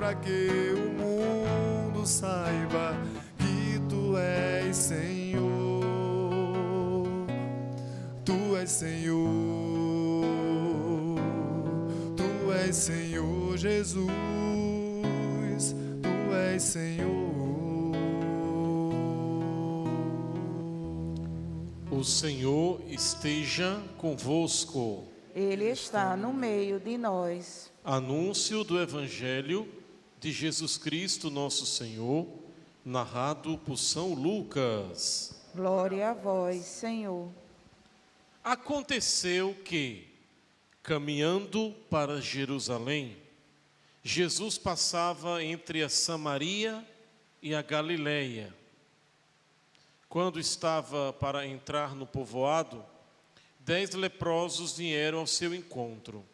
para que o mundo saiba que Tu és Senhor. Tu és Senhor, Tu és Senhor Jesus, Tu és Senhor. O Senhor esteja convosco. Ele está no meio de nós. Anúncio do Evangelho de Jesus Cristo, nosso Senhor, narrado por São Lucas. Glória a vós, Senhor. Aconteceu que, caminhando para Jerusalém, Jesus passava entre a Samaria e a Galileia. Quando estava para entrar no povoado, 10 leprosos vieram ao seu encontro.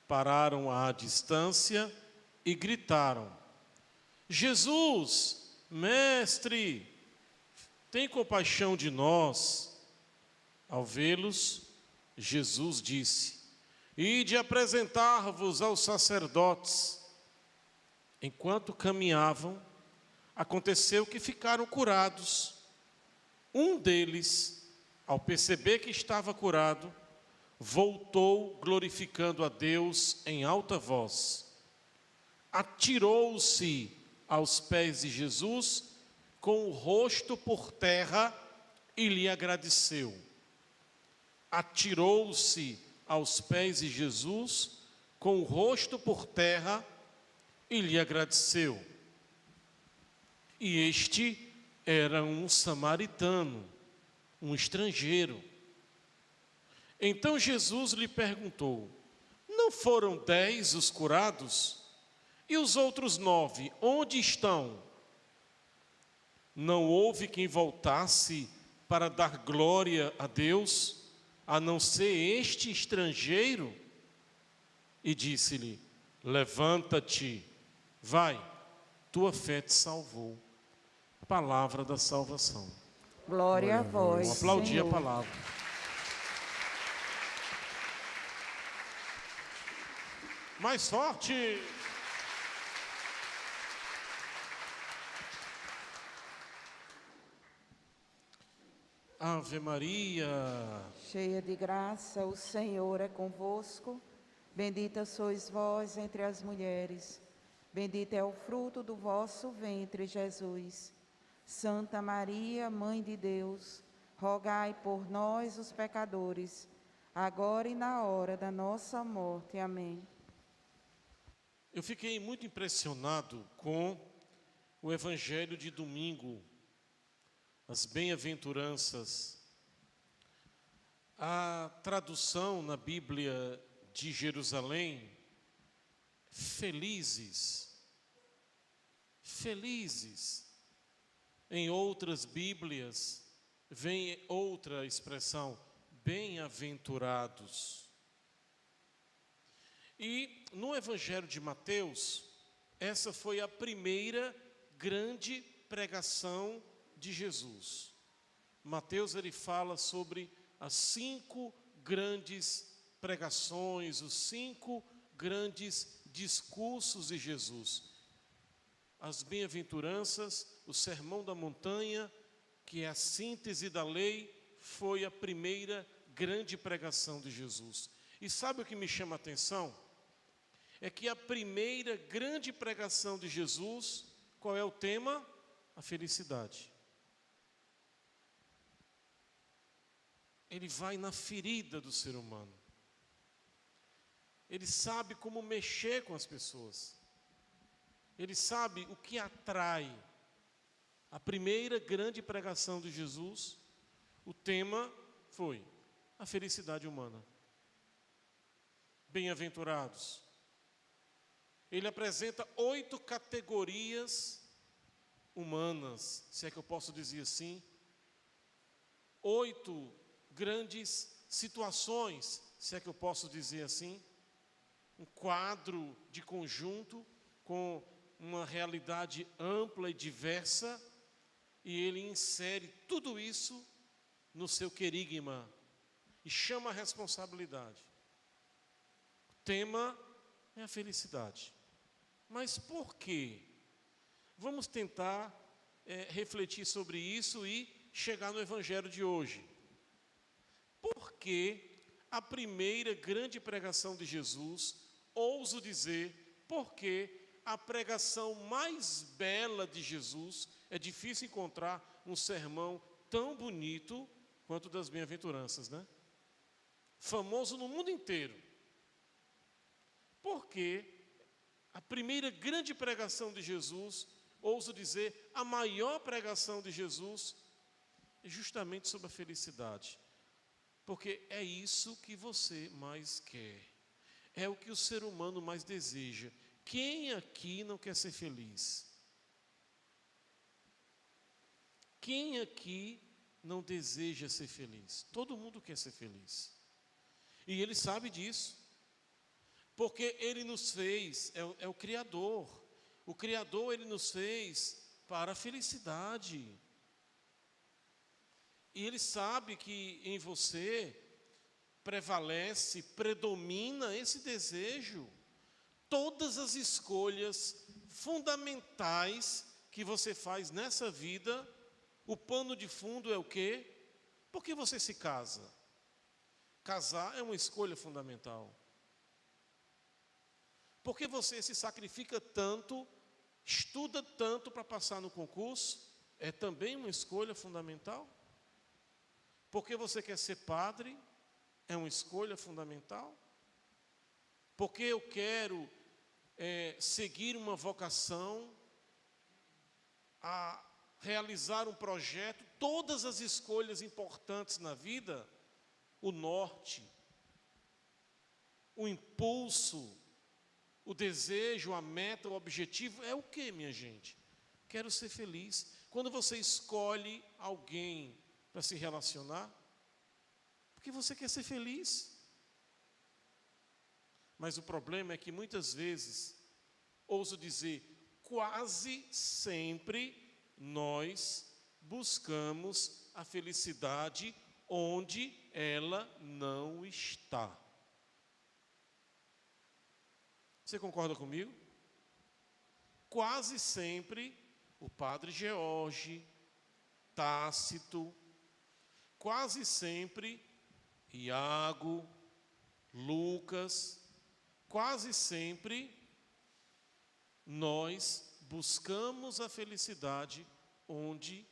Pararam à distância e gritaram: Jesus, mestre, tem compaixão de nós. Ao vê-los, Jesus disse: Ide apresentar-vos aos sacerdotes. Enquanto caminhavam, aconteceu que ficaram curados. Um deles, ao perceber que estava curado, voltou glorificando a Deus em alta voz. Atirou-se aos pés de Jesus, com o rosto por terra, e lhe agradeceu. Atirou-se aos pés de Jesus, com o rosto por terra, e lhe agradeceu. E este era um samaritano, um estrangeiro. Então Jesus lhe perguntou: não foram 10 os curados? E os outros 9, onde estão? Não houve quem voltasse para dar glória a Deus, a não ser este estrangeiro? E disse-lhe: levanta-te, vai, tua fé te salvou. Palavra da salvação. Glória a vós, Vamos aplaudir Senhor. a palavra. Mais forte. Ave Maria. Cheia de graça, o Senhor é convosco. Bendita sois vós entre as mulheres. Bendito é o fruto do vosso ventre, Jesus. Santa Maria, Mãe de Deus, rogai por nós, os pecadores, agora e na hora da nossa morte. Amém. Eu fiquei muito impressionado com o Evangelho de domingo, as bem-aventuranças. A tradução na Bíblia de Jerusalém, felizes, felizes. Em outras Bíblias, vem outra expressão, bem-aventurados. E no Evangelho de Mateus, essa foi a primeira grande pregação de Jesus. Mateus, ele fala sobre as 5 grandes pregações, os 5 grandes discursos de Jesus. As bem-aventuranças, o Sermão da Montanha, que é a síntese da lei, foi a primeira grande pregação de Jesus. E sabe o que me chama a atenção? É que a primeira grande pregação de Jesus, qual é o tema? A felicidade. Ele vai na ferida do ser humano. Ele sabe como mexer com as pessoas. Ele sabe o que atrai. A primeira grande pregação de Jesus, o tema foi a felicidade humana. Bem-aventurados. Ele apresenta 8 categorias humanas, se é que eu posso dizer assim. 8 grandes situações, se é que eu posso dizer assim. Um quadro de conjunto com uma realidade ampla e diversa, e ele insere tudo isso no seu querigma e chama a responsabilidade. O tema é a felicidade. Mas por quê? Vamos tentar refletir sobre isso e chegar no Evangelho de hoje. Por que a primeira grande pregação de Jesus, ouso dizer, porque a pregação mais bela de Jesus, é difícil encontrar um sermão tão bonito quanto o das bem-aventuranças, né? Famoso no mundo inteiro. Porque a primeira grande pregação de Jesus, ouso dizer, a maior pregação de Jesus, é justamente sobre a felicidade. Porque é isso que você mais quer. É o que o ser humano mais deseja. Quem aqui não quer ser feliz? Quem aqui não deseja ser feliz? Todo mundo quer ser feliz. E Ele sabe disso. Porque Ele nos fez, é o Criador. O Criador, Ele nos fez para a felicidade. E Ele sabe que em você prevalece, predomina esse desejo. Todas as escolhas fundamentais que você faz nessa vida, o pano de fundo é o quê? Por que você se casa? Casar é uma escolha fundamental. Por que você se sacrifica tanto, estuda tanto para passar no concurso? É também uma escolha fundamental. Por que você quer ser padre? É uma escolha fundamental. Porque eu quero seguir uma vocação, a realizar um projeto, todas as escolhas importantes na vida, o norte, o impulso, o desejo, a meta, o objetivo, é o que, minha gente? Quero ser feliz. Quando você escolhe alguém para se relacionar, porque você quer ser feliz. Mas o problema é que muitas vezes, ouso dizer, quase sempre nós buscamos a felicidade onde ela não está. Você concorda comigo? Quase sempre o padre George, Tácito, quase sempre Iago, Lucas, quase sempre nós buscamos a felicidade onde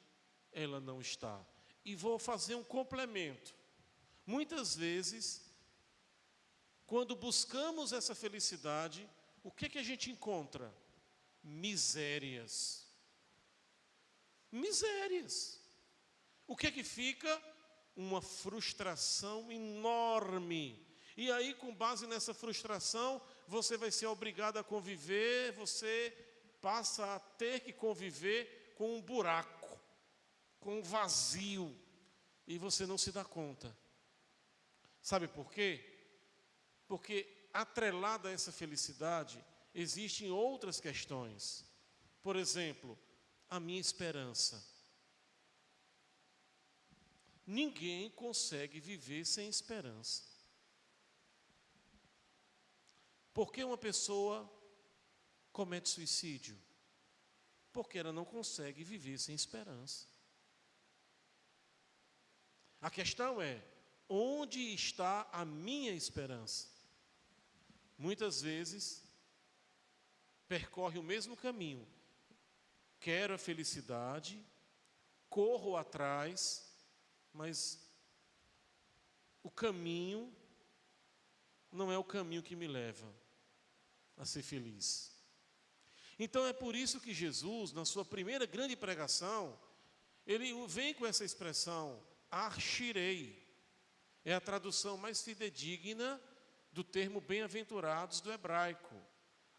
ela não está. E vou fazer um complemento. Muitas vezes, quando buscamos essa felicidade, o que a gente encontra? Misérias. Misérias. O que fica? Uma frustração enorme. E aí, com base nessa frustração, você vai ser obrigado a conviver, você passa a ter que conviver com um buraco, com um vazio, e você não se dá conta. Sabe por quê? Porque atrelada a essa felicidade, existem outras questões. Por exemplo, a minha esperança. Ninguém consegue viver sem esperança. Por que uma pessoa comete suicídio? Porque ela não consegue viver sem esperança. A questão é, onde está a minha esperança? Muitas vezes, percorre o mesmo caminho. Quero a felicidade, corro atrás, mas o caminho não é o caminho que me leva a ser feliz. Então é por isso que Jesus, na sua primeira grande pregação, ele vem com essa expressão, archirei. É a tradução mais fidedigna do termo bem-aventurados do hebraico.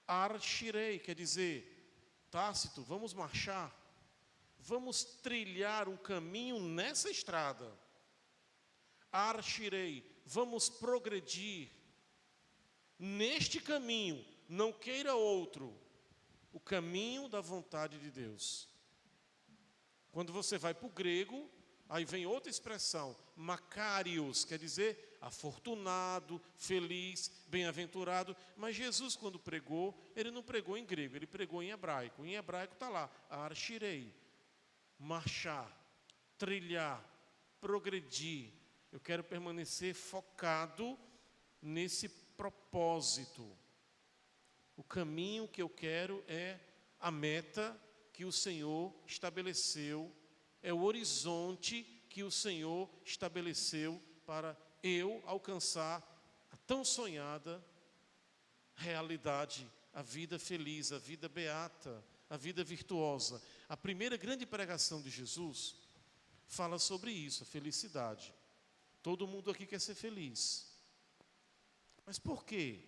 Archirei quer dizer, Tácito, vamos marchar, vamos trilhar um caminho nessa estrada. Archirei, vamos progredir neste caminho, não queira outro, o caminho da vontade de Deus. Quando você vai para o grego, aí vem outra expressão, Makarios, quer dizer afortunado, feliz, bem-aventurado. Mas Jesus, quando pregou, ele não pregou em grego, ele pregou em hebraico. Em hebraico está lá, arshirei, marchar, trilhar, progredir. Eu quero permanecer focado nesse propósito. O caminho que eu quero é a meta que o Senhor estabeleceu, é o horizonte que o Senhor estabeleceu para eu alcançar a tão sonhada realidade, a vida feliz, a vida beata, a vida virtuosa. A primeira grande pregação de Jesus fala sobre isso, a felicidade. Todo mundo aqui quer ser feliz. Mas por quê?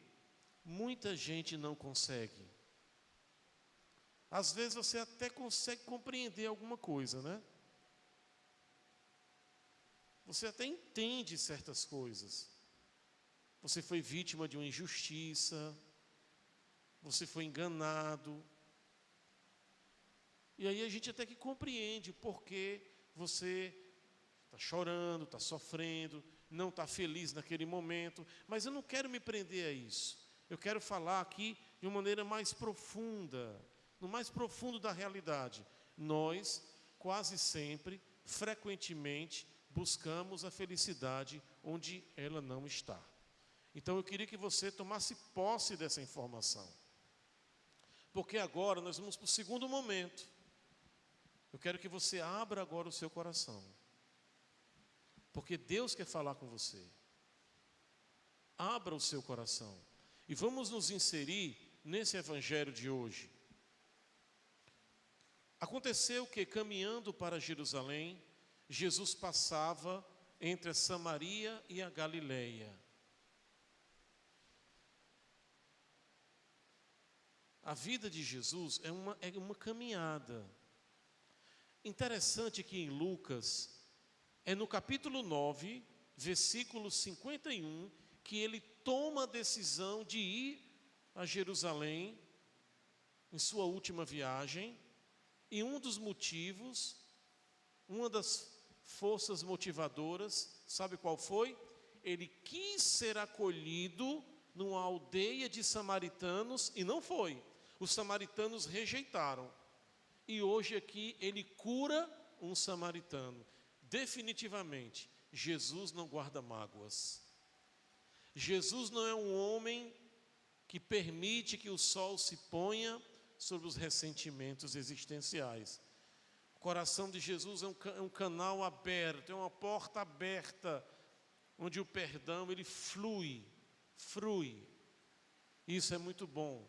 Muita gente não consegue. Às vezes você até consegue compreender alguma coisa, né? Você até entende certas coisas. Você foi vítima de uma injustiça, você foi enganado. E aí a gente até que compreende porque você está chorando, está sofrendo, não está feliz naquele momento. Mas eu não quero me prender a isso. Eu quero falar aqui de uma maneira mais profunda, no mais profundo da realidade. Nós, quase sempre, frequentemente, buscamos a felicidade onde ela não está. Então eu queria que você tomasse posse dessa informação. Porque agora nós vamos para o segundo momento. Eu quero que você abra agora o seu coração. Porque Deus quer falar com você. Abra o seu coração. E vamos nos inserir nesse evangelho de hoje. Aconteceu que, caminhando para Jerusalém, Jesus passava entre a Samaria e a Galileia. A vida de Jesus é uma caminhada. Interessante que em Lucas, é no capítulo 9, versículo 51, que ele toma a decisão de ir a Jerusalém em sua última viagem. E um dos motivos, uma das forças motivadoras, sabe qual foi? Ele quis ser acolhido numa aldeia de samaritanos e não foi. Os samaritanos rejeitaram. E hoje aqui ele cura um samaritano. Definitivamente, Jesus não guarda mágoas. Jesus não é um homem que permite que o sol se ponha sobre os ressentimentos existenciais. O coração de Jesus é um canal aberto, é uma porta aberta, onde o perdão ele flui. Isso é muito bom,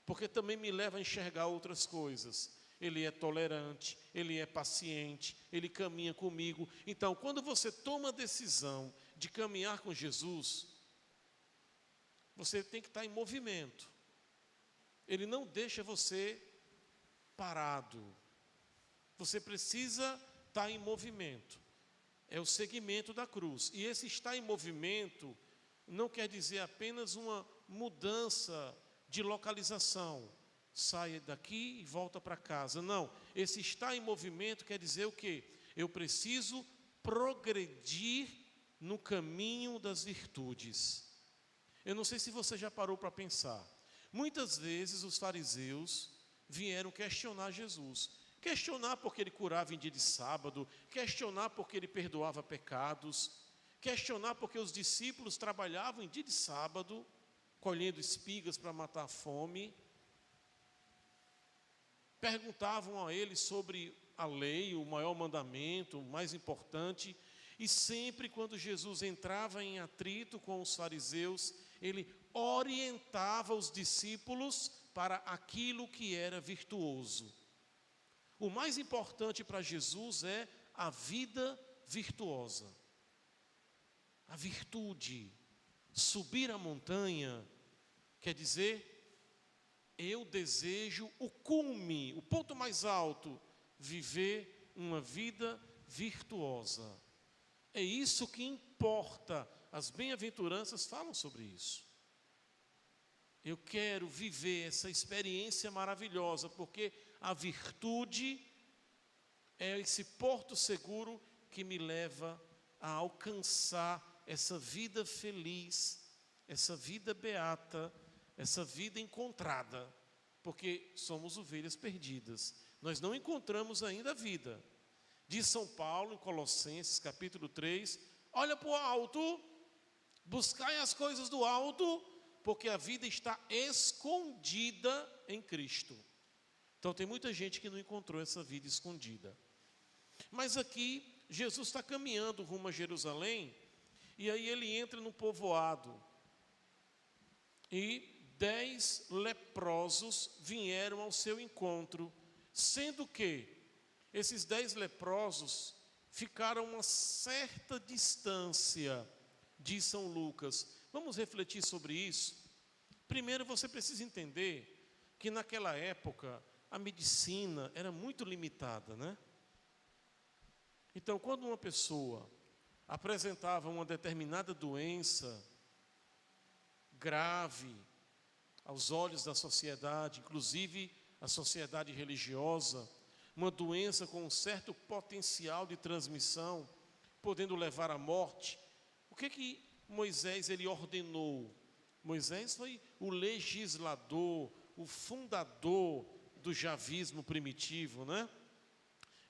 porque também me leva a enxergar outras coisas. Ele é tolerante, ele é paciente, ele caminha comigo. Então, quando você toma a decisão de caminhar com Jesus, você tem que estar em movimento. Ele não deixa você parado. Você precisa estar em movimento. É o segmento da cruz. E esse estar em movimento não quer dizer apenas uma mudança de localização. Saia daqui e volta para casa. Não. Esse estar em movimento quer dizer o quê? Eu preciso progredir no caminho das virtudes. Eu não sei se você já parou para pensar. Muitas vezes os fariseus vieram questionar Jesus. Questionar porque ele curava em dia de sábado, questionar porque ele perdoava pecados, questionar porque os discípulos trabalhavam em dia de sábado, colhendo espigas para matar a fome. Perguntavam a ele sobre a lei, o maior mandamento, o mais importante. E sempre quando Jesus entrava em atrito com os fariseus, ele orientava os discípulos para aquilo que era virtuoso. O mais importante para Jesus é a vida virtuosa. A virtude. Subir a montanha quer dizer, eu desejo o cume, o ponto mais alto, viver uma vida virtuosa. É isso que importa. As bem-aventuranças falam sobre isso. Eu quero viver essa experiência maravilhosa, porque a virtude é esse porto seguro que me leva a alcançar essa vida feliz, essa vida beata, essa vida encontrada, porque somos ovelhas perdidas. Nós não encontramos ainda a vida. Diz São Paulo em Colossenses capítulo 3, olha para o alto, buscai as coisas do alto, porque a vida está escondida em Cristo. Então tem muita gente que não encontrou essa vida escondida. Mas aqui, Jesus está caminhando rumo a Jerusalém, e aí ele entra no povoado, e 10 leprosos vieram ao seu encontro, sendo que esses 10 leprosos ficaram a uma certa distância de São Lucas. Vamos refletir sobre isso? Primeiro, você precisa entender que naquela época a medicina era muito limitada, né? Então, quando uma pessoa apresentava uma determinada doença grave aos olhos da sociedade, inclusive a sociedade religiosa, uma doença com um certo potencial de transmissão, podendo levar à morte, o que Moisés ele ordenou? Moisés foi o legislador, o fundador do javismo primitivo, né?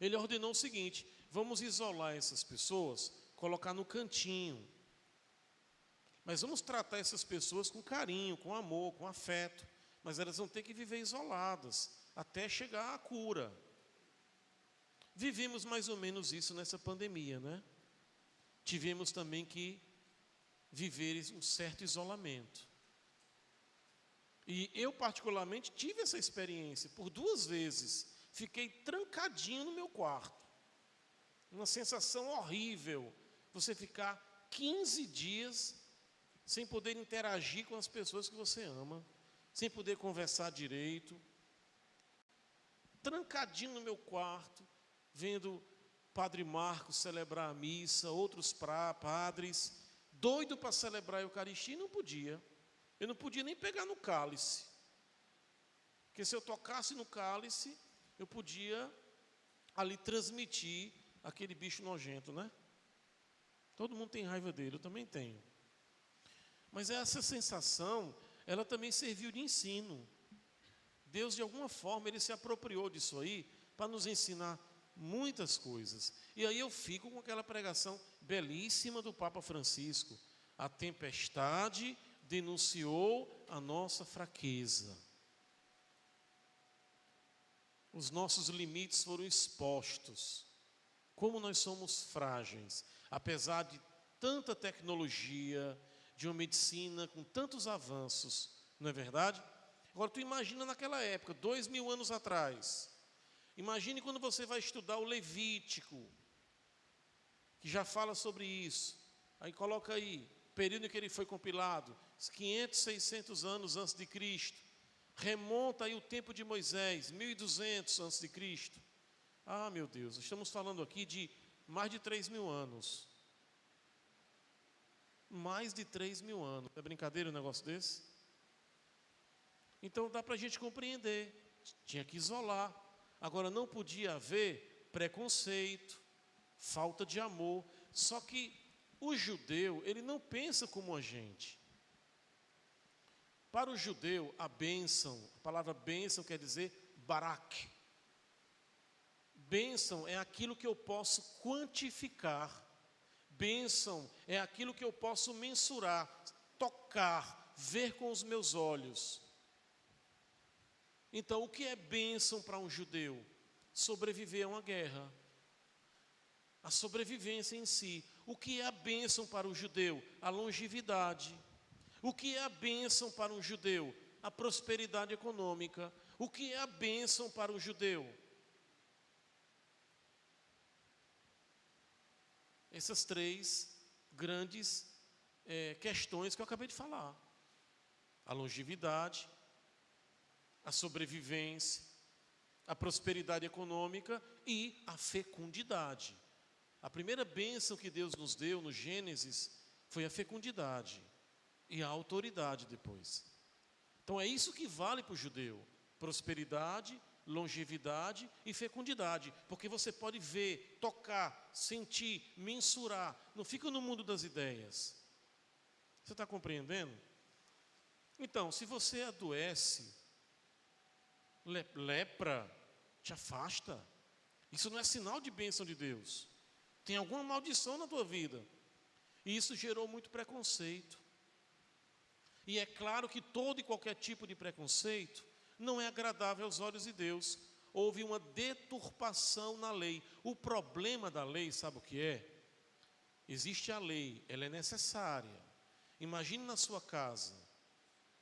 Ele ordenou o seguinte: vamos isolar essas pessoas, colocar no cantinho, mas vamos tratar essas pessoas com carinho, com amor, com afeto, mas elas vão ter que viver isoladas até chegar à cura. Vivemos mais ou menos isso nessa pandemia, né? Tivemos também que viver um certo isolamento. E eu particularmente tive essa experiência por 2 vezes. Fiquei trancadinho no meu quarto. Uma sensação horrível, você ficar 15 dias sem poder interagir com as pessoas que você ama, sem poder conversar direito, trancadinho no meu quarto, vendo Padre Marcos celebrar a missa, outros padres, doido para celebrar a Eucaristia, e não podia. Eu não podia nem pegar no cálice, porque se eu tocasse no cálice, eu podia ali transmitir aquele bicho nojento, né? Todo mundo tem raiva dele, eu também tenho. Mas essa sensação, ela também serviu de ensino. Deus, de alguma forma, Ele se apropriou disso aí para nos ensinar muitas coisas. E aí eu fico com aquela pregação belíssima do Papa Francisco: a tempestade denunciou a nossa fraqueza. Os nossos limites foram expostos. Como nós somos frágeis, apesar de tanta tecnologia, de uma medicina com tantos avanços, não é verdade? Agora tu imagina naquela época, 2000 anos atrás. Imagine quando você vai estudar o Levítico, que já fala sobre isso. Aí coloca aí, período em que ele foi compilado, 500, 600 anos antes de Cristo. Remonta aí o tempo de Moisés, 1200 antes de Cristo. Ah, meu Deus, estamos falando aqui de mais de 3000 anos. Mais de 3000 anos. É brincadeira um negócio desse? Então dá para a gente compreender. Tinha que isolar. Agora não podia haver preconceito, falta de amor. Só que o judeu, ele não pensa como a gente. Para o judeu, a palavra bênção quer dizer barak. Bênção é aquilo que eu posso quantificar. Bênção é aquilo que eu posso mensurar, tocar, ver com os meus olhos. Então, o que é bênção para um judeu? Sobreviver a uma guerra. A sobrevivência em si. O que é a bênção para o judeu? A longevidade. O que é a bênção para um judeu? A prosperidade econômica. O que é a bênção para o judeu? Essas 3 grandes questões que eu acabei de falar. A longevidade, a sobrevivência, a prosperidade econômica e a fecundidade. A primeira bênção que Deus nos deu no Gênesis foi a fecundidade e a autoridade depois. Então é isso que vale para o judeu: prosperidade, longevidade e fecundidade, porque você pode ver, tocar, sentir, mensurar, não fica no mundo das ideias. Você está compreendendo? Então, se você adoece, lepra, te afasta. Isso não é sinal de bênção de Deus. Tem alguma maldição na tua vida. E isso gerou muito preconceito. E é claro que todo e qualquer tipo de preconceito não é agradável aos olhos de Deus. Houve uma deturpação na lei. O problema da lei, sabe o que é? Existe a lei, ela é necessária. Imagine na sua casa,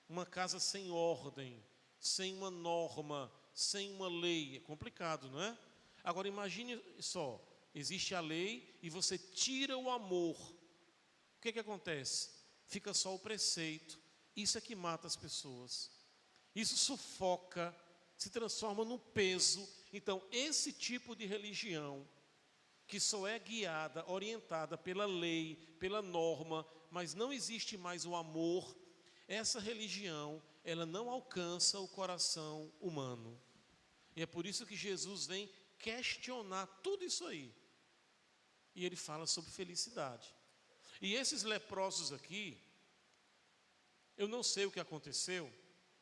uma casa sem ordem, sem uma norma, sem uma lei. É complicado, não é? Agora imagine só, existe a lei e você tira o amor. O que acontece? Fica só o preceito. Isso é que mata as pessoas. Isso sufoca, se transforma num peso. Então, esse tipo de religião, que só é guiada, orientada pela lei, pela norma, mas não existe mais o amor, essa religião, ela não alcança o coração humano. E é por isso que Jesus vem questionar tudo isso aí. E ele fala sobre felicidade. E esses leprosos aqui, eu não sei o que aconteceu,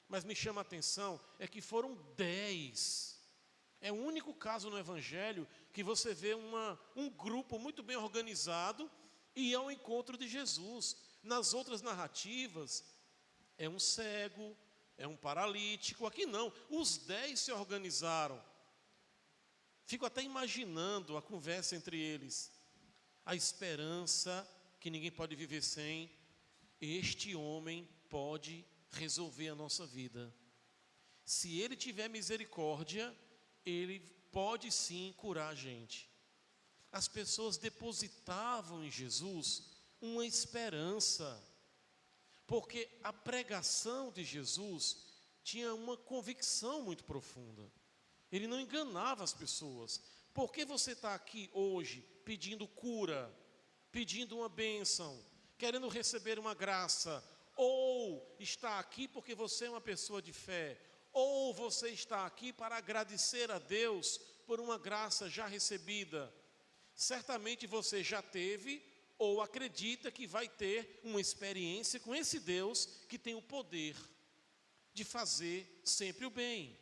mas me chama a atenção, é que foram 10. É o único caso no Evangelho que você vê um grupo muito bem organizado e ao encontro de Jesus. Nas outras narrativas, é um cego, é um paralítico. Aqui não, os 10 se organizaram. Fico até imaginando a conversa entre eles. A esperança que ninguém pode viver sem. Este homem pode resolver a nossa vida. Se ele tiver misericórdia, ele pode sim curar a gente. As pessoas depositavam em Jesus uma esperança, porque a pregação de Jesus tinha uma convicção muito profunda. Ele não enganava as pessoas. Por que você está aqui hoje pedindo cura, pedindo uma bênção, querendo receber uma graça? Ou está aqui porque você é uma pessoa de fé? Ou você está aqui para agradecer a Deus por uma graça já recebida? Certamente você já teve ou acredita que vai ter uma experiência com esse Deus que tem o poder de fazer sempre o bem,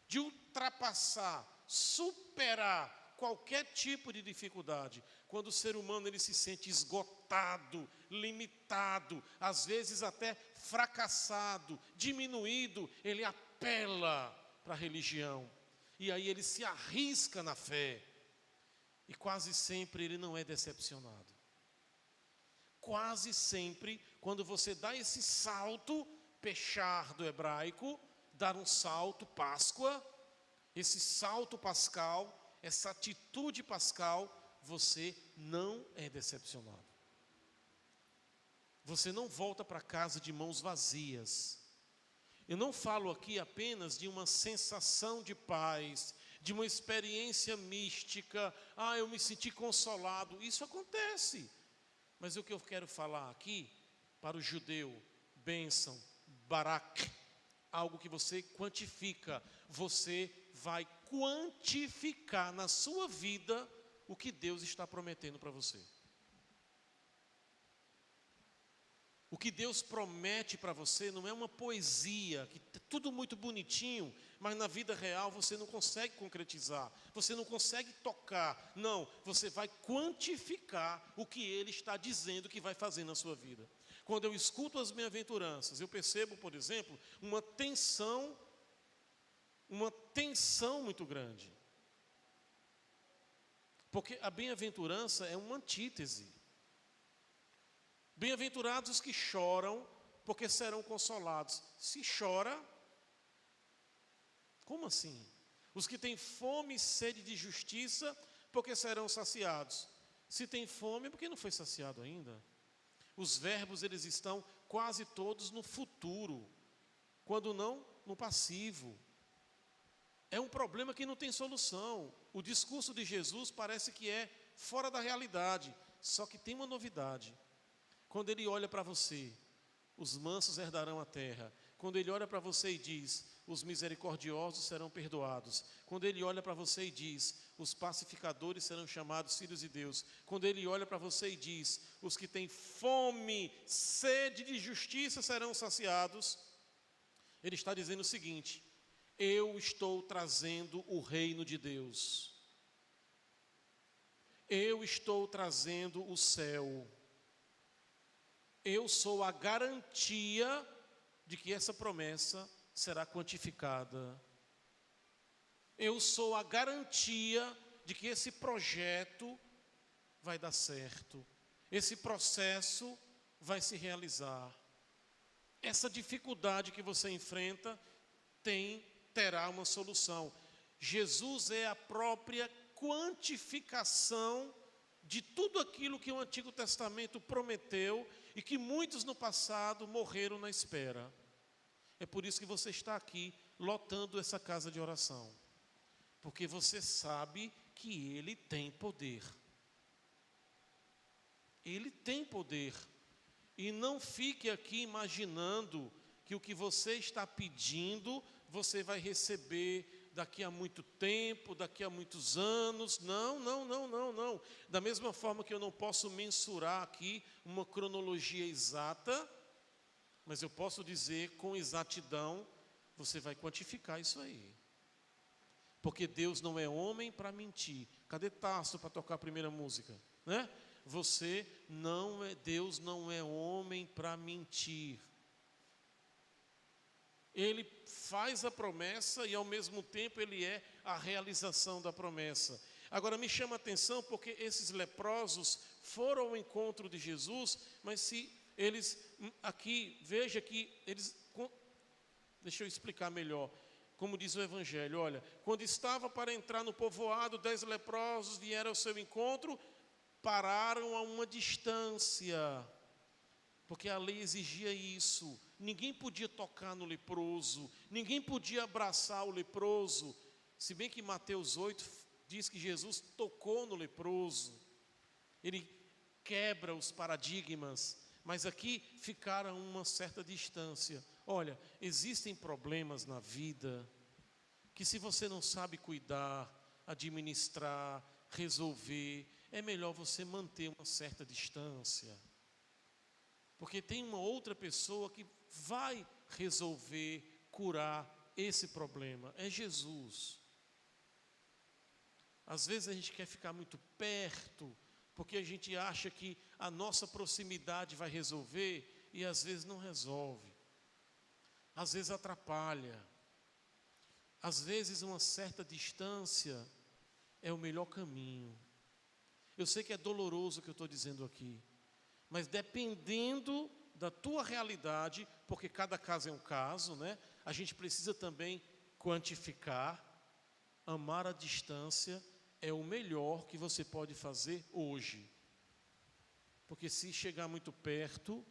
de ultrapassar, superar qualquer tipo de dificuldade. Quando o ser humano ele se sente esgotado, limitado, às vezes até fracassado, diminuído, ele apela para a religião. E aí ele se arrisca na fé. E quase sempre ele não é decepcionado. Quase sempre, quando você dá esse salto, pechar do hebraico, dar um salto, Páscoa, esse salto pascal, essa atitude pascal, você não é decepcionado. Você não volta para casa de mãos vazias. Eu não falo aqui apenas de uma sensação de paz, de uma experiência mística. Eu me senti consolado. Isso acontece. Mas o que eu quero falar aqui, para o judeu, bênção, barak, algo que você quantifica. Você vai quantificar na sua vida o que Deus está prometendo para você. O que Deus promete para você não é uma poesia, que é tudo muito bonitinho, mas na vida real você não consegue concretizar, você não consegue tocar. Não, você vai quantificar o que Ele está dizendo que vai fazer na sua vida. Quando eu escuto as bem-aventuranças, eu percebo, por exemplo, uma tensão muito grande. Porque a bem-aventurança é uma antítese. Bem-aventurados os que choram, porque serão consolados. Se chora, como assim? Os que têm fome e sede de justiça, porque serão saciados. Se tem fome, porque não foi saciado ainda? Os verbos, eles estão quase todos no futuro, quando não, no passivo. É um problema que não tem solução. O discurso de Jesus parece que é fora da realidade, só que tem uma novidade. Quando Ele olha para você, os mansos herdarão a terra. Quando Ele olha para você e diz, os misericordiosos serão perdoados. Quando ele olha para você e diz, os pacificadores serão chamados filhos de Deus. Quando ele olha para você e diz, os que têm fome, sede de justiça serão saciados, ele está dizendo o seguinte: eu estou trazendo o reino de Deus. Eu estou trazendo o céu. Eu sou a garantia de que essa promessa será quantificada. Eu sou a garantia de que esse projeto vai dar certo. Esse processo vai se realizar. Essa dificuldade que você enfrenta terá uma solução. Jesus é a própria quantificação de tudo aquilo que o Antigo Testamento prometeu e que muitos no passado morreram na espera. É por isso que você está aqui lotando essa casa de oração, porque você sabe que Ele tem poder. Ele tem poder. E não fique aqui imaginando que o que você está pedindo, você vai receber daqui a muito tempo, daqui a muitos anos. Não. Da mesma forma que eu não posso mensurar aqui uma cronologia exata, mas eu posso dizer com exatidão, você vai quantificar isso aí. Porque Deus não é homem para mentir. Cadê Tasso para tocar a primeira música? Né? Deus não é homem para mentir. Ele faz a promessa e ao mesmo tempo Ele é a realização da promessa. Agora me chama a atenção porque esses leprosos foram ao encontro de Jesus, mas se eles, aqui, veja que eles, deixa eu explicar melhor, como diz o Evangelho, olha, quando estava para entrar no povoado, 10 leprosos vieram ao seu encontro, pararam a uma distância, porque a lei exigia isso. Ninguém podia tocar no leproso, ninguém podia abraçar o leproso, se bem que Mateus 8 diz que Jesus tocou no leproso, Ele quebra os paradigmas, mas aqui ficaram a uma certa distância. Olha, existem problemas na vida, que se você não sabe cuidar, administrar, resolver, é melhor você manter uma certa distância, porque tem uma outra pessoa que vai resolver, curar esse problema, é Jesus. Às vezes a gente quer ficar muito perto, porque a gente acha que a nossa proximidade vai resolver, e às vezes não resolve, às vezes atrapalha, às vezes uma certa distância é o melhor caminho. Eu sei que é doloroso o que eu estou dizendo aqui, mas dependendo da tua realidade, porque cada caso é um caso, né? A gente precisa também quantificar. Amar à distância é o melhor que você pode fazer hoje, porque se chegar muito perto,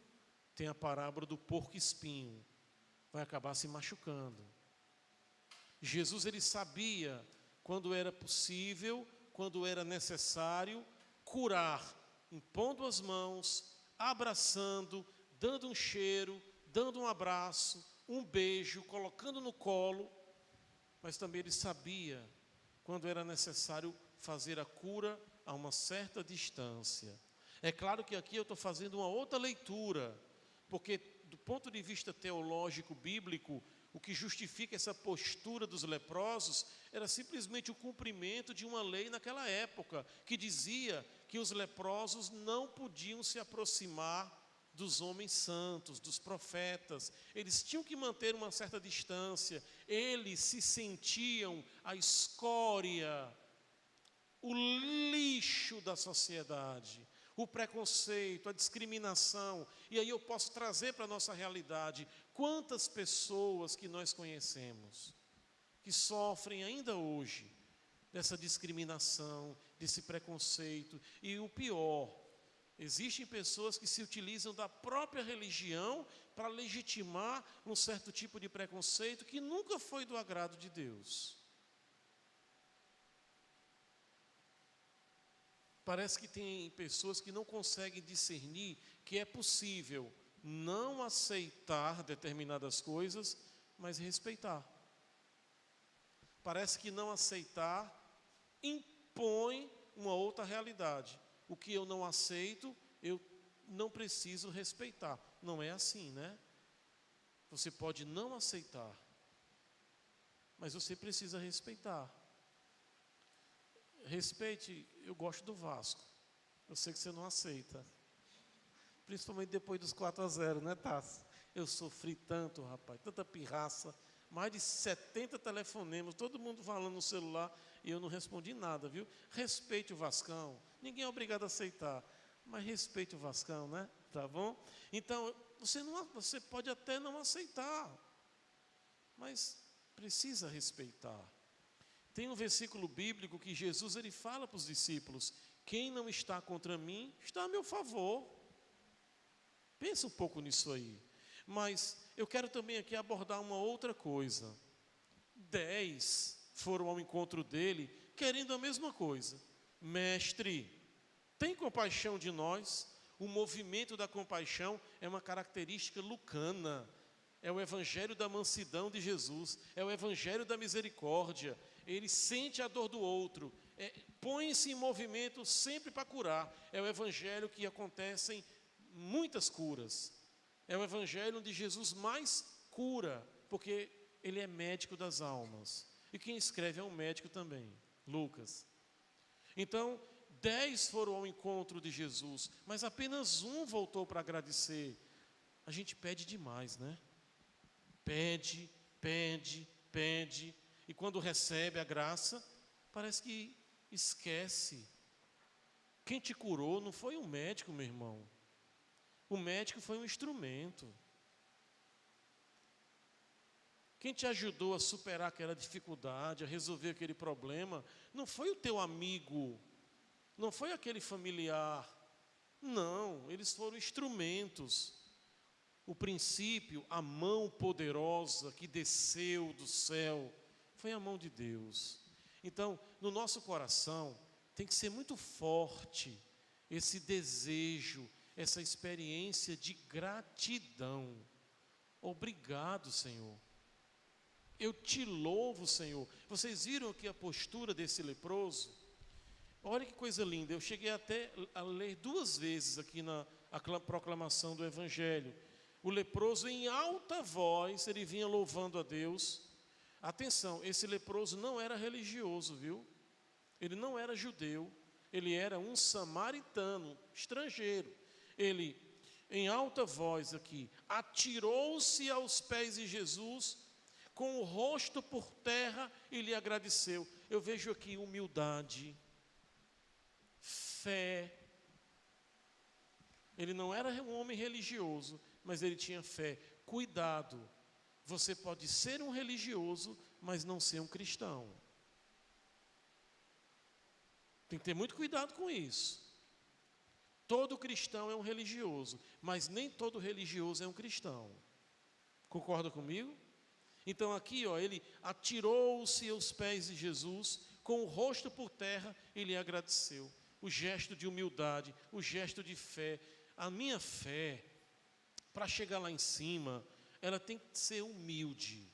tem a parábola do porco-espinho, vai acabar se machucando. Jesus, Ele sabia quando era possível, quando era necessário curar, impondo as mãos, abraçando, dando um cheiro, dando um abraço, um beijo, colocando no colo, mas também Ele sabia quando era necessário fazer a cura a uma certa distância. É claro que aqui eu estou fazendo uma outra leitura, porque do ponto de vista teológico, bíblico, o que justifica essa postura dos leprosos era simplesmente o cumprimento de uma lei naquela época, que dizia que os leprosos não podiam se aproximar dos homens santos, dos profetas. Eles tinham que manter uma certa distância. Eles se sentiam a escória, o lixo da sociedade, o preconceito, a discriminação. E aí eu posso trazer para a nossa realidade quantas pessoas que nós conhecemos que sofrem ainda hoje dessa discriminação, desse preconceito. E o pior, existem pessoas que se utilizam da própria religião para legitimar um certo tipo de preconceito que nunca foi do agrado de Deus. Parece que tem pessoas que não conseguem discernir que é possível não aceitar determinadas coisas, mas respeitar. Parece que não aceitar impõe uma outra realidade. O que eu não aceito, eu não preciso respeitar. Não é assim, né? Você pode não aceitar, mas você precisa respeitar. Respeite, eu gosto do Vasco. Eu sei que você não aceita. Principalmente depois dos 4-0, né, Tassi? Eu sofri tanto, rapaz, tanta pirraça. Mais de 70 telefonemas, todo mundo falando no celular e eu não respondi nada, viu? Respeite o Vascão. Ninguém é obrigado a aceitar, mas respeite o Vascão, né? Tá bom? Então, você pode até não aceitar, mas precisa respeitar. Tem um versículo bíblico que Jesus ele fala para os discípulos: quem não está contra mim, está a meu favor. Pensa um pouco nisso aí. Mas eu quero também aqui abordar uma outra coisa. 10 foram ao encontro dele, querendo a mesma coisa. Mestre, tem compaixão de nós? O movimento da compaixão é uma característica lucana. É o evangelho da mansidão de Jesus, é o evangelho da misericórdia. Ele sente a dor do outro, põe-se em movimento sempre para curar. É o evangelho que acontecem muitas curas. É o evangelho onde Jesus mais cura, porque ele é médico das almas. E quem escreve é um médico também, Lucas. Então, 10 foram ao encontro de Jesus, mas apenas um voltou para agradecer. A gente pede demais, né? Pede, pede, pede, e quando recebe a graça, parece que esquece. Quem te curou não foi um médico, meu irmão. O médico foi um instrumento. Quem te ajudou a superar aquela dificuldade, a resolver aquele problema, não foi o teu amigo, não foi aquele familiar. Não, eles foram instrumentos. O princípio, a mão poderosa que desceu do céu, foi a mão de Deus. Então, no nosso coração, tem que ser muito forte esse desejo, essa experiência de gratidão. Obrigado, Senhor. Eu te louvo, Senhor. Vocês viram aqui a postura desse leproso? Olha que coisa linda. Eu cheguei até a ler 2 vezes aqui na proclamação do Evangelho. O leproso, em alta voz, ele vinha louvando a Deus. Atenção, esse leproso não era religioso, viu? Ele não era judeu. Ele era um samaritano, estrangeiro. Ele, em alta voz aqui, atirou-se aos pés de Jesus, com o rosto por terra, e lhe agradeceu. Eu vejo aqui humildade, fé. Ele não era um homem religioso, mas ele tinha fé. Cuidado, você pode ser um religioso, mas não ser um cristão. Tem que ter muito cuidado com isso. Todo cristão é um religioso, mas nem todo religioso é um cristão. Concorda comigo? Então aqui, ó, ele atirou-se aos pés de Jesus, com o rosto por terra, e lhe agradeceu. O gesto de humildade, o gesto de fé. A minha fé, para chegar lá em cima, ela tem que ser humilde.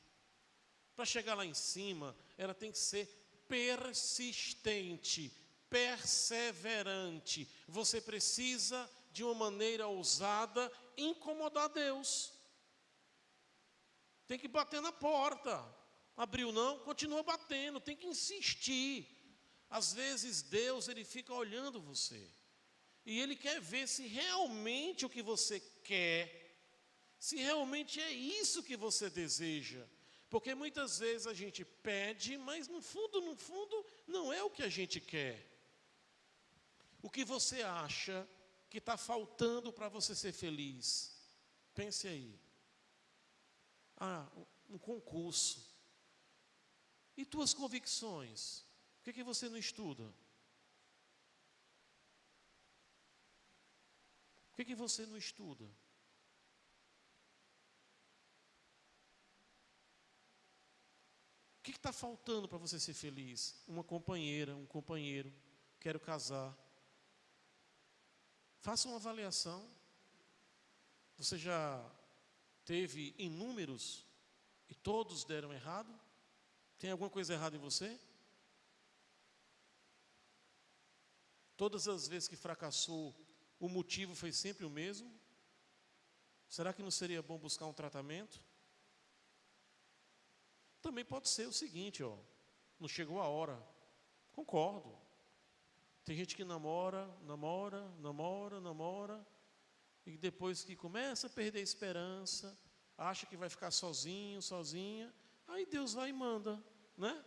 Para chegar lá em cima, ela tem que ser persistente, perseverante. Você precisa, de uma maneira ousada, incomodar Deus. Tem que bater na porta. Abriu não, continua batendo, tem que insistir. Às vezes Deus, ele fica olhando você. E ele quer ver se realmente o que você quer, se realmente é isso que você deseja. Porque muitas vezes a gente pede, mas no fundo, não é o que a gente quer. O que você acha que está faltando para você ser feliz? Pense aí. Um concurso. E tuas convicções? Por que você não estuda? Por que você não estuda? O que está faltando para você ser feliz? Uma companheira, um companheiro, quero casar. Faça uma avaliação. Você já teve inúmeros e todos deram errado? Tem alguma coisa errada em você? Todas as vezes que fracassou, o motivo foi sempre o mesmo? Será que não seria bom buscar um tratamento? Também pode ser o seguinte, não chegou a hora. Concordo. Tem gente que namora, e depois que começa a perder a esperança, acha que vai ficar sozinho, sozinha, aí Deus vai e manda, né?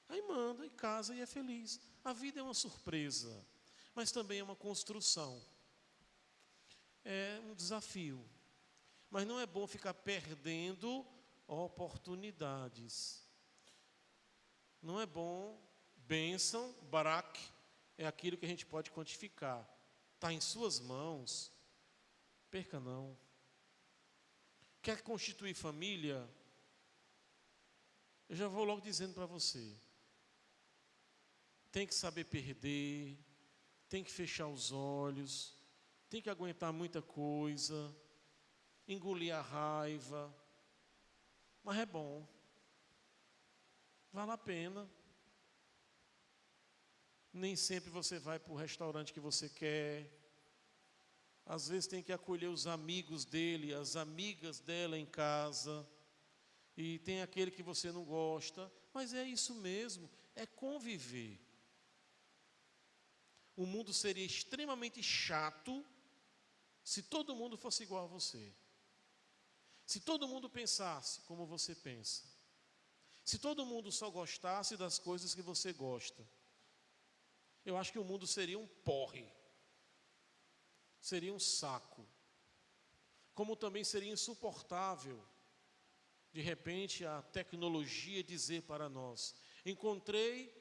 Aí manda e casa e é feliz. A vida é uma surpresa, mas também é uma construção. É um desafio. Mas não é bom ficar perdendo oportunidades. Não é bom, bênção, barak, é aquilo que a gente pode quantificar. Está em suas mãos, perca não. Quer constituir família? Eu já vou logo dizendo para você. Tem que saber perder, tem que fechar os olhos, tem que aguentar muita coisa, engolir a raiva, mas é bom, vale a pena. Nem sempre você vai para o restaurante que você quer, às vezes tem que acolher os amigos dele, as amigas dela em casa, e tem aquele que você não gosta, mas é isso mesmo, é conviver. O mundo seria extremamente chato se todo mundo fosse igual a você. Se todo mundo pensasse como você pensa. Se todo mundo só gostasse das coisas que você gosta. Eu acho que o mundo seria um porre. Seria um saco. Como também seria insuportável, de repente, a tecnologia dizer para nós: encontrei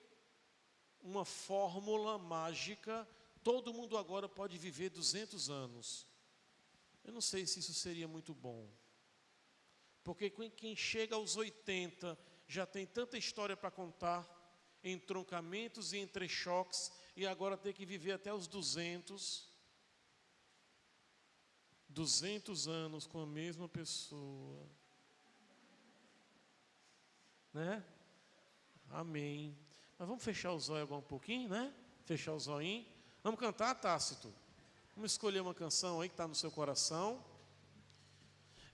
uma fórmula mágica, todo mundo agora pode viver 200 anos. Eu não sei se isso seria muito bom. Porque quem chega aos 80 já tem tanta história para contar, entroncamentos e entrechoques, e agora tem que viver até os 200 anos com a mesma pessoa. Né? Amém. Mas vamos fechar os olhos agora um pouquinho, né? Fechar os olhinhos. Vamos cantar, Tácito? Vamos escolher uma canção aí que está no seu coração.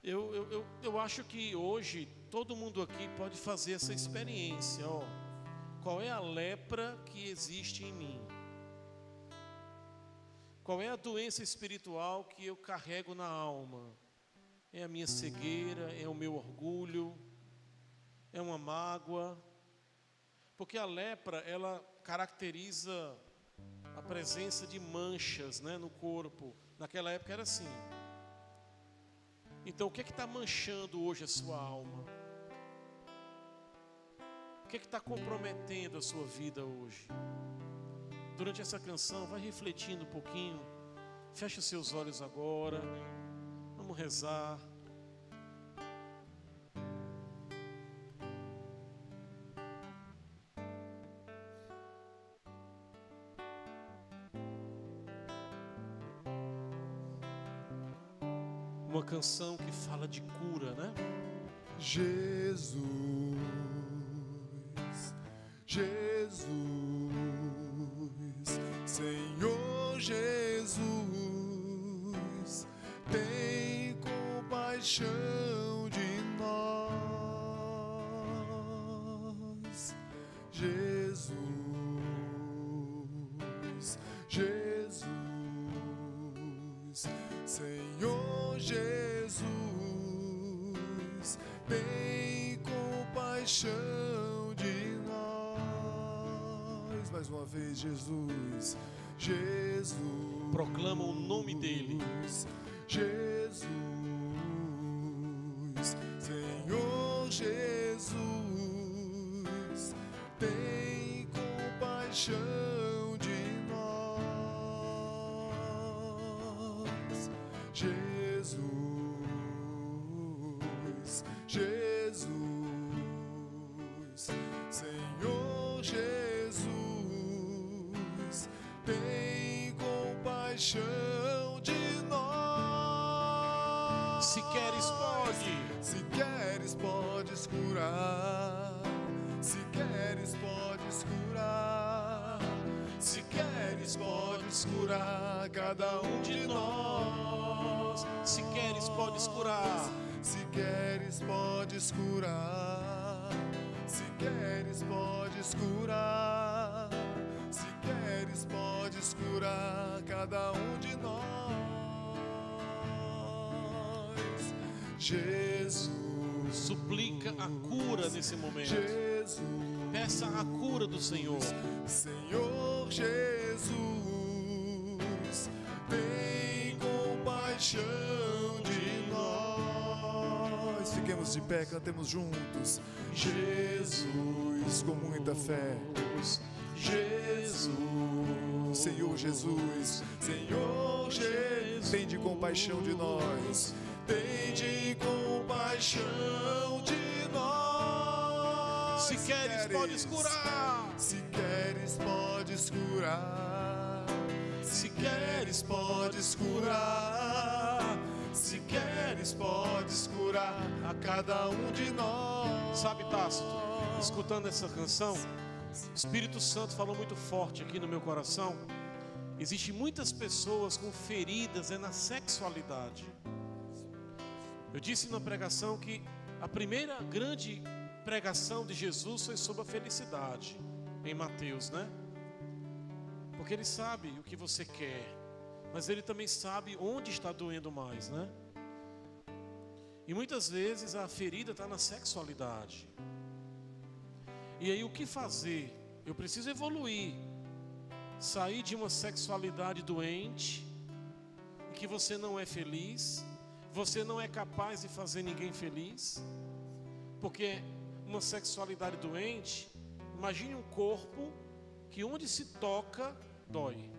Eu acho que hoje todo mundo aqui pode fazer essa experiência. Qual é a lepra que existe em mim? Qual é a doença espiritual que eu carrego na alma? É a minha cegueira? É o meu orgulho? É uma mágoa? Porque a lepra, ela caracteriza a presença de manchas, né, no corpo. Naquela época era assim. Então, o que é que está manchando hoje a sua alma? O que é que está comprometendo a sua vida hoje? Durante essa canção, vai refletindo um pouquinho. Fecha seus olhos agora. Vamos rezar. Uma canção que fala de cura, né? Jesus, Jesus, Senhor Jesus, tem compaixão de nós. Jesus, Jesus, Senhor Jesus, tem compaixão de nós. Mais uma vez, Jesus, Jesus. Proclama o nome dele. Jesus, Senhor Jesus, tem compaixão de nós. Jesus, Jesus, Senhor Jesus, tem compaixão de nós. Se queres, pode. Se queres, podes curar. Se queres, podes curar. Se queres, podes curar cada um de nós. Se queres, podes curar. Se queres, podes curar. Se queres, podes curar. Se queres, podes curar cada um de nós. Jesus, Suplica a cura nesse momento. Jesus, Peça a cura do Senhor. Senhor Jesus, tem compaixão de nós. Fiquemos de pé, cantemos juntos. Jesus, com muita fé. Jesus, Senhor Jesus, Senhor Jesus, tem de compaixão de nós. Tem de compaixão de nós. Se queres, podes curar. Se queres, podes curar. Se queres, podes curar. Se queres, podes curar a cada um de nós. Sabe, Tácito, escutando essa canção, o Espírito Santo falou muito forte aqui no meu coração. Existem muitas pessoas com feridas na sexualidade. Eu disse na pregação que a primeira grande pregação de Jesus foi sobre a felicidade, em Mateus, né? Porque Ele sabe o que você quer, mas Ele também sabe onde está doendo mais, né? E muitas vezes a ferida está na sexualidade. E aí o que fazer? Eu preciso evoluir, sair de uma sexualidade doente, e que você não é feliz, você não é capaz de fazer ninguém feliz, porque uma sexualidade doente, imagine um corpo que onde se toca, dói.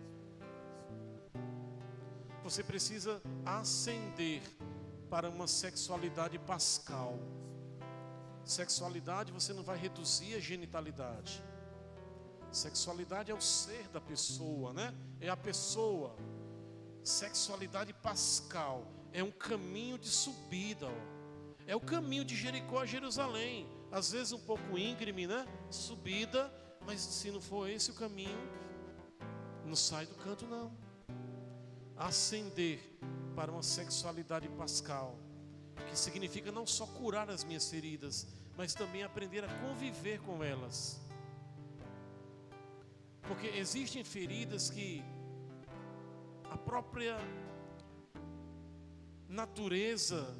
Você precisa ascender para uma sexualidade pascal. Sexualidade você não vai reduzir a genitalidade. Sexualidade é o ser da pessoa, né? É a pessoa. Sexualidade pascal é um caminho de subida, ó. É o caminho de Jericó a Jerusalém. Às vezes um pouco íngreme, né? Subida, mas se não for esse o caminho, não sai do canto não. Ascender para uma sexualidade pascal, que significa não só curar as minhas feridas, mas também aprender a conviver com elas. Porque existem feridas que a própria natureza,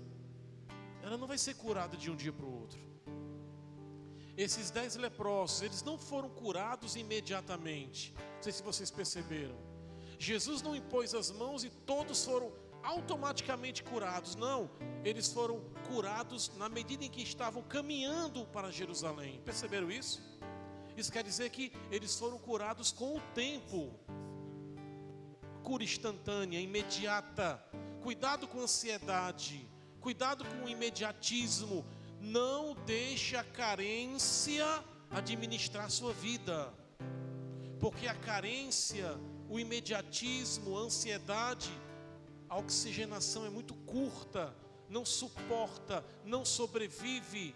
ela não vai ser curada de um dia para o outro. Esses 10 leprosos, eles não foram curados imediatamente. Não sei se vocês perceberam. Jesus não impôs as mãos e todos foram automaticamente curados. Não, eles foram curados na medida em que estavam caminhando para Jerusalém. Perceberam isso? Isso quer dizer que eles foram curados com o tempo. Cura instantânea, imediata. Cuidado com a ansiedade. Cuidado com o imediatismo. Não deixe a carência administrar a sua vida. Porque a carência, o imediatismo, a ansiedade, a oxigenação é muito curta. Não suporta, não sobrevive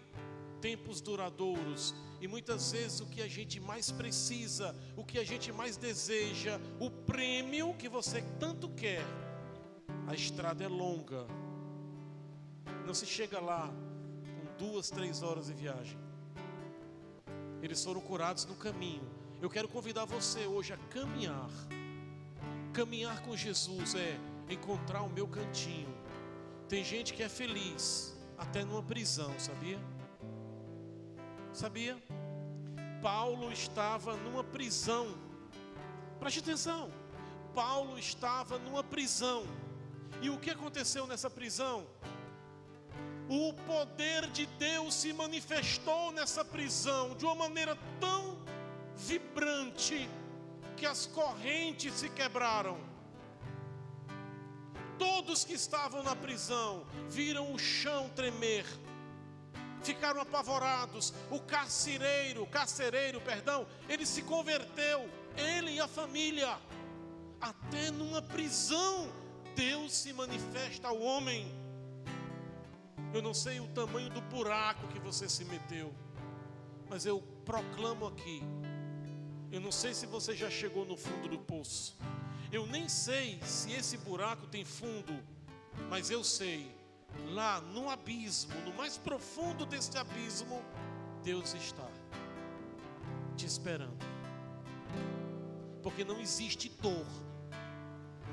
tempos duradouros. E muitas vezes o que a gente mais precisa, o que a gente mais deseja, o prêmio que você tanto quer, a estrada é longa. Não se chega lá com 2, 3 horas de viagem. Eles foram curados no caminho. Eu quero convidar você hoje a caminhar. Caminhar com Jesus é encontrar o meu cantinho. Tem gente que é feliz até numa prisão, sabia? Sabia? Paulo estava numa prisão. Preste atenção. Paulo estava numa prisão. E o que aconteceu nessa prisão? O poder de Deus se manifestou nessa prisão de uma maneira tão vibrante que as correntes se quebraram. Todos que estavam na prisão viram o chão tremer. Ficaram apavorados. O carcereiro, ele se converteu, ele e a família. Até numa prisão, Deus se manifesta ao homem. Eu não sei o tamanho do buraco que você se meteu, mas eu proclamo aqui. Eu não sei se você já chegou no fundo do poço. Eu nem sei se esse buraco tem fundo, mas eu sei, lá no abismo, no mais profundo deste abismo, Deus está te esperando. Porque não existe dor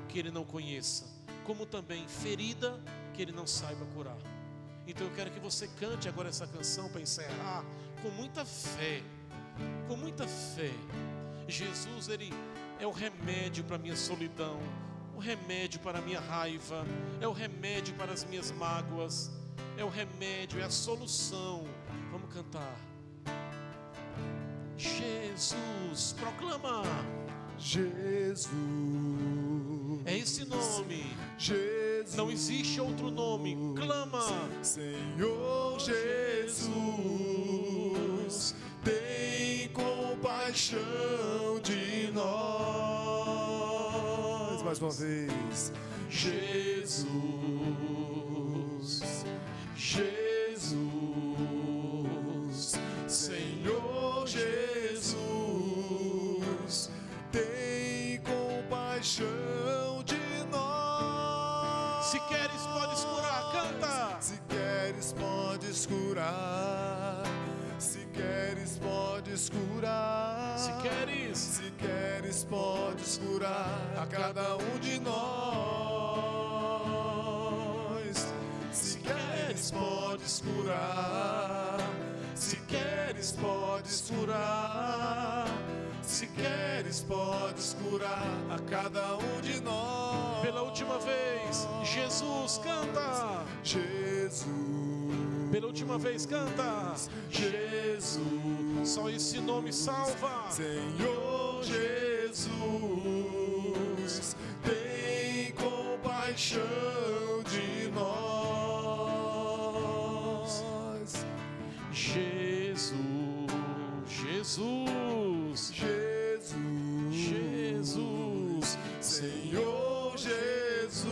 que Ele não conheça, como também ferida que Ele não saiba curar. Então eu quero que você cante agora essa canção para encerrar com muita fé. Com muita fé. Jesus, Ele é o remédio para a minha solidão, o remédio para a minha raiva, é o remédio para as minhas mágoas, é o remédio, é a solução. Vamos cantar. Jesus, proclama. Jesus, é esse nome. Jesus, Não existe outro nome. Clama. Senhor Jesus, tem compaixão de nós. Mais uma vez. Jesus, Jesus, Senhor Jesus, tem compaixão de nós. Se queres, podes curar. Canta. Se queres, podes curar. Se queres, podes curar. Se queres, Se queres, podes curar a cada um de nós. Se queres, podes curar. Se queres, podes curar. Se queres, podes curar a cada um de nós. pela última vez, Jesus, canta. Jesus, Pela última vez, canta. Jesus, Só esse nome salva. Senhor Jesus, tem compaixão de nós. Jesus, Jesus, Jesus, Jesus, Senhor Jesus,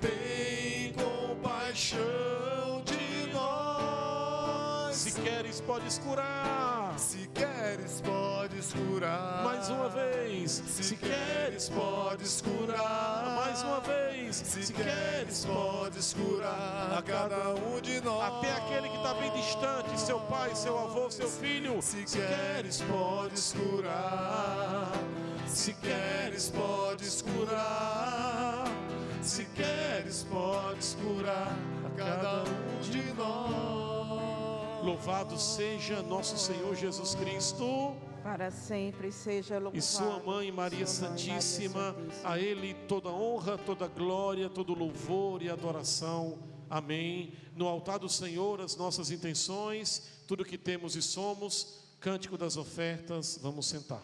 tem compaixão de nós. se queres, podes curar. Se queres, podes curar. Mais uma vez, Se queres, podes curar. mais uma vez, Se queres, podes curar a cada um de nós. até aquele que está bem distante, seu pai, seu avô, seu filho. Se queres, podes curar. Se queres, podes curar. Se queres, podes curar a cada um de nós. Louvado seja nosso Senhor Jesus Cristo Para sempre seja louvado. e sua mãe Maria sua mãe, Santíssima. Maria Santíssima. A Ele toda honra, toda glória, todo louvor e adoração. Amém. No altar do Senhor as nossas intenções, tudo que temos e somos. Cântico das ofertas. Vamos sentar.